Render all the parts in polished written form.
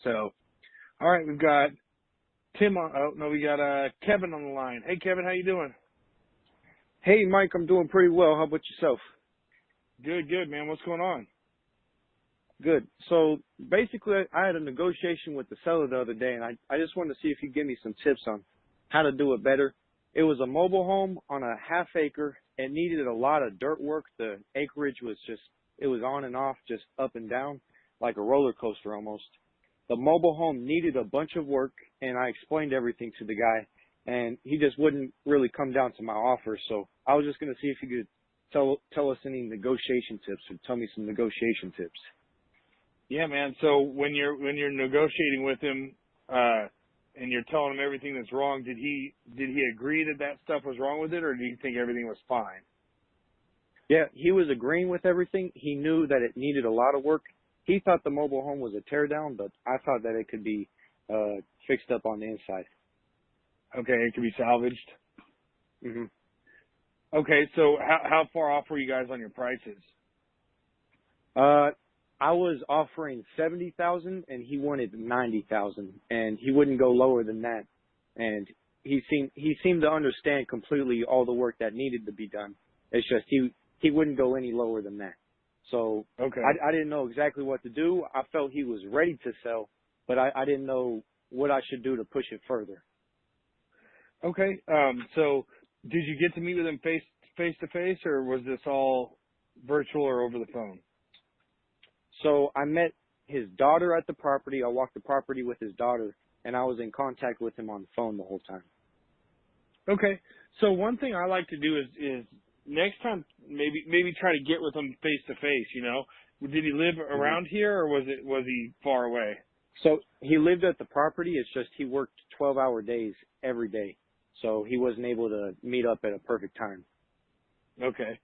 So, all right, we've got Tim on. Oh no, we got Kevin on the line. Hey, Kevin, how you doing? Hey, Mike, I'm doing pretty well. How about yourself? Good, good, man. What's going on? Good. So basically, I had a negotiation with the seller the other day, and I just wanted to see if you could give me some tips on how to do it better. It was a mobile home on a half acre. It needed a lot of dirt work. The acreage was it was on and off, just up and down, like a roller coaster almost. The mobile home needed a bunch of work, and I explained everything to the guy, and he just wouldn't really come down to my offer. So I was just going to see if you could tell us any negotiation tips or tell me some negotiation tips. Yeah, man. So when you're negotiating with him, and you're telling him everything that's wrong, did he agree that stuff was wrong with it, or do you think everything was fine? Yeah, he was agreeing with everything. He knew that it needed a lot of work. He thought the mobile home was a tear down, but I thought that it could be fixed up on the inside. Okay, it could be salvaged. Mhm. Okay, so how far off were you guys on your prices? I was offering 70,000 and he wanted 90,000, and he wouldn't go lower than that. And he seemed to understand completely all the work that needed to be done. It's just he wouldn't go any lower than that. So okay, I didn't know exactly what to do. I felt he was ready to sell, but I didn't know what I should do to push it further. Okay, so did you get to meet with him face to face, or was this all virtual or over the phone? So I met his daughter at the property. I walked the property with his daughter, and I was in contact with him on the phone the whole time. Okay. So one thing I like to do is next time maybe try to get with him face to face, you know. Did he live around here, or was he far away? So he lived at the property. It's just he worked 12-hour days every day. So he wasn't able to meet up at a perfect time. Okay.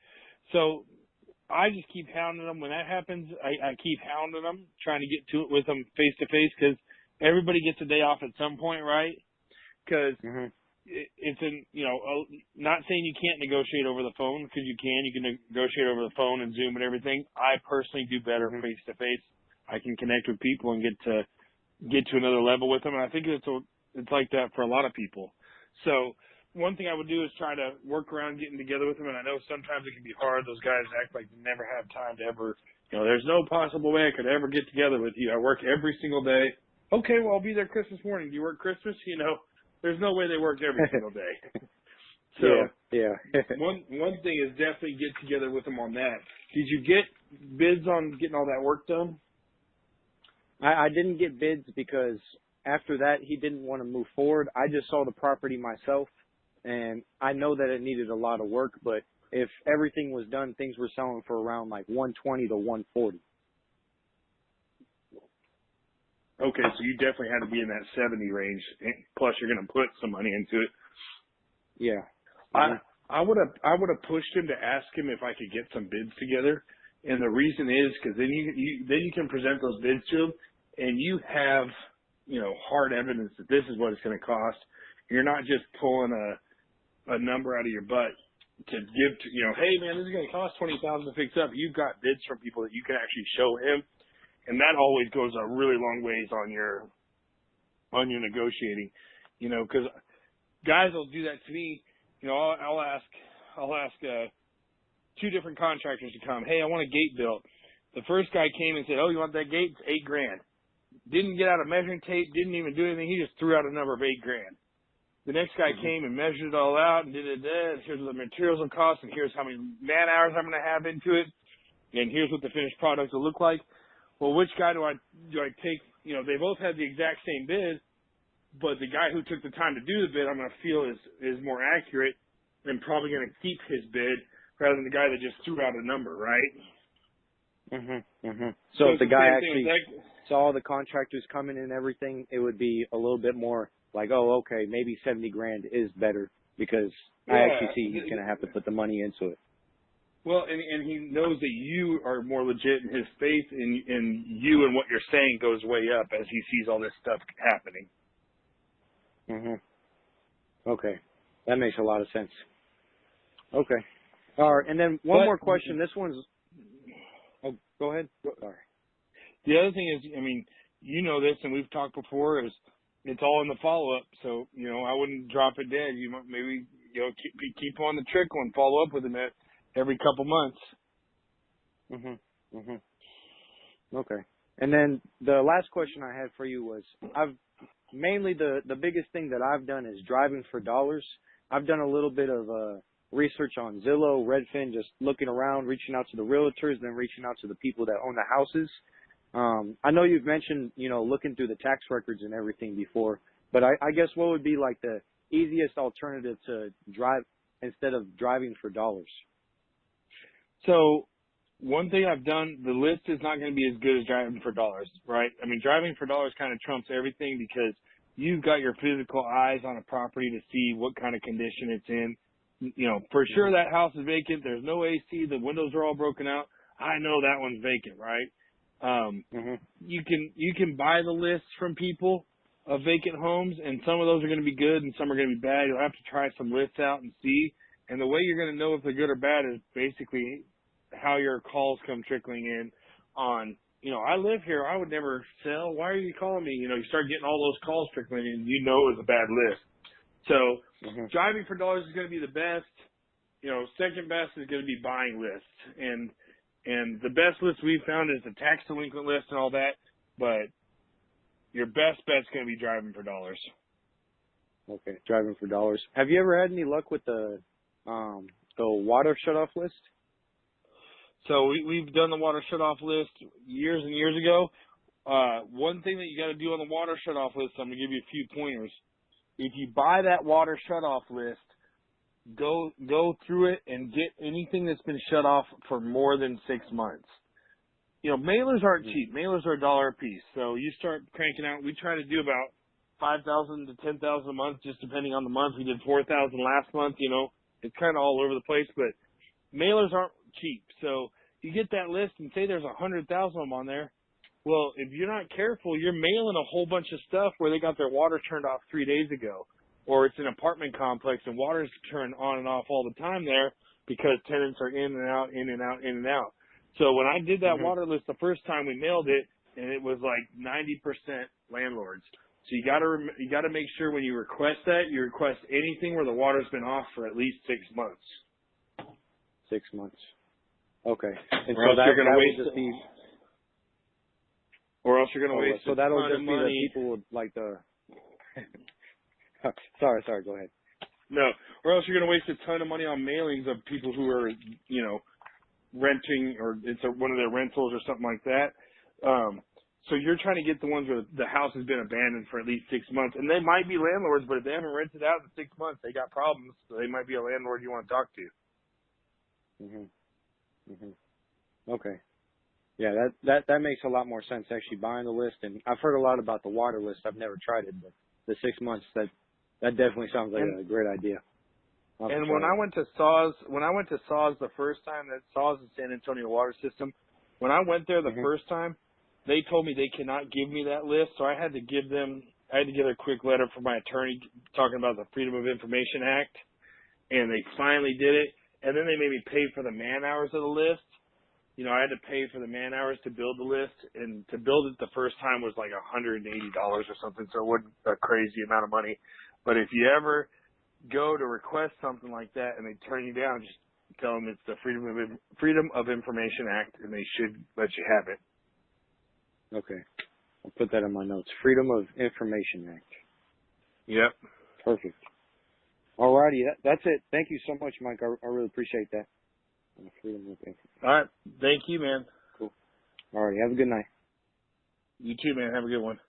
So I just keep hounding them. When that happens, I keep hounding them, trying to get to it with them face to face, because everybody gets a day off at some point, right? Because it's not saying you can't negotiate over the phone, because you can negotiate over the phone and Zoom and everything. I personally do better face to face. I can connect with people and get to another level with them, and I think it's like that for a lot of people. So one thing I would do is try to work around getting together with them, and I know sometimes it can be hard. Those guys act like they never have time to ever, there's no possible way I could ever get together with you. I work every single day. Okay, well, I'll be there Christmas morning. Do you work Christmas? There's no way they work every single day. So yeah. one thing is definitely get together with them on that. Did you get bids on getting all that work done? I didn't get bids because after that he didn't want to move forward. I just saw the property myself, and I know that it needed a lot of work, but if everything was done, things were selling for around like 120 to 140. Okay, so you definitely had to be in that 70 range, plus you're going to put some money into it. Yeah. I would have pushed him to ask him if I could get some bids together, and the reason is because then you can present those bids to him, and you have hard evidence that this is what it's going to cost. You're not just pulling a number out of your butt to give to hey man, this is going to cost $20,000 to fix up. You've got bids from people that you can actually show him, and that always goes a really long ways on your negotiating. Because guys will do that to me. I'll ask two different contractors to come. Hey, I want a gate built. The first guy came and said, oh, you want that gate? It's $8,000. Didn't get out a measuring tape, didn't even do anything. He just threw out a number of $8,000. The next guy came and measured it all out and did it. Here's what the materials will cost, and here's how many man hours I'm going to have into it, and here's what the finished product will look like. Well, which guy do I take? They both had the exact same bid, but the guy who took the time to do the bid, I'm going to feel is more accurate and probably going to keep his bid rather than the guy that just threw out a number, right? So if the guy actually saw all the contractors coming in and everything, it would be a little bit more like, oh, okay, maybe $70,000 is better because I actually see he's going to have to put the money into it. Well, and he knows that you are more legit, and his faith in you and what you're saying goes way up as he sees all this stuff happening. Okay. That makes a lot of sense. Okay. All right. And then one more question. This one's... Oh, go ahead. Sorry. The other thing is, you know this, and we've talked before, is it's all in the follow-up. So, I wouldn't drop it dead. You might maybe, keep on the trickle and follow up with them every couple months. Mhm. Mhm. Okay. And then the last question I had for you was, I've mainly the biggest thing that I've done is driving for dollars. I've done a little bit of research on Zillow, Redfin, just looking around, reaching out to the realtors, then reaching out to the people that own the houses. I know you've mentioned, looking through the tax records and everything before, but I guess what would be like the easiest alternative to drive instead of driving for dollars? So one thing I've done, the list is not going to be as good as driving for dollars, right? I mean, driving for dollars kind of trumps everything because you've got your physical eyes on a property to see what kind of condition it's in. For sure that house is vacant. There's no AC. The windows are all broken out. I know that one's vacant, right? You can buy the lists from people of vacant homes, and some of those are going to be good and some are going to be bad. You'll have to try some lists out and see. And the way you're going to know if they're good or bad is basically how your calls come trickling in on, I live here. I would never sell. Why are you calling me? You start getting all those calls trickling in. It was a bad list. So driving for dollars is going to be the best. Second best is going to be buying lists. And the best list we've found is the tax delinquent list and all that. But your best bet's going to be driving for dollars. Okay, driving for dollars. Have you ever had any luck with the water shutoff list? So we've done the water shutoff list years and years ago. One thing that you got to do on the water shutoff list, I'm going to give you a few pointers. If you buy that water shutoff list, go through it and get anything that's been shut off for more than 6 months. Mailers aren't cheap. Mailers are $1 a piece. So you start cranking out. We try to do about 5,000 to 10,000 a month, just depending on the month. We did 4,000 last month. It's kind of all over the place, but mailers aren't cheap. So you get that list and say there's 100,000 of them on there. Well, if you're not careful, you're mailing a whole bunch of stuff where they got their water turned off 3 days ago, or it's an apartment complex and water's turned on and off all the time there because tenants are in and out, in and out, in and out. So when I did that water list the first time, we mailed it, and it was like 90% landlords. So you got to make sure when you request that, you request anything where the water's been off for at least 6 months. 6 months. Okay. And or so else you're going to waste just be. Or else you're going to waste. So that'll just be money. the people with like the. Sorry. Go ahead. No, or else you're going to waste a ton of money on mailings of people who are, renting, or it's one of their rentals or something like that. So you're trying to get the ones where the house has been abandoned for at least 6 months, and they might be landlords, but if they haven't rented out in 6 months, they got problems. So they might be a landlord you want to talk to. Okay. Yeah, that makes a lot more sense, actually, buying the list. And I've heard a lot about the water list. I've never tried it, but the 6 months, that definitely sounds like a great idea. And when I went to SAWS the first time, that SAWS is San Antonio Water System, when I went there the first time, they told me they cannot give me that list, so I had to give a quick letter from my attorney talking about the Freedom of Information Act, and they finally did it. And then they made me pay for the man hours of the list. I had to pay for the man hours to build the list, and to build it the first time was like $180 or something, so it wasn't a crazy amount of money. But if you ever go to request something like that and they turn you down, just tell them it's the Freedom of Information Act, and they should let you have it. Okay. I'll put that in my notes. Freedom of Information Act. Yep. Perfect. Alrighty, that's it. Thank you so much, Mike. I really appreciate that. Freedom of Information. All right. Thank you, man. Cool. Alrighty, have a good night. You too, man. Have a good one.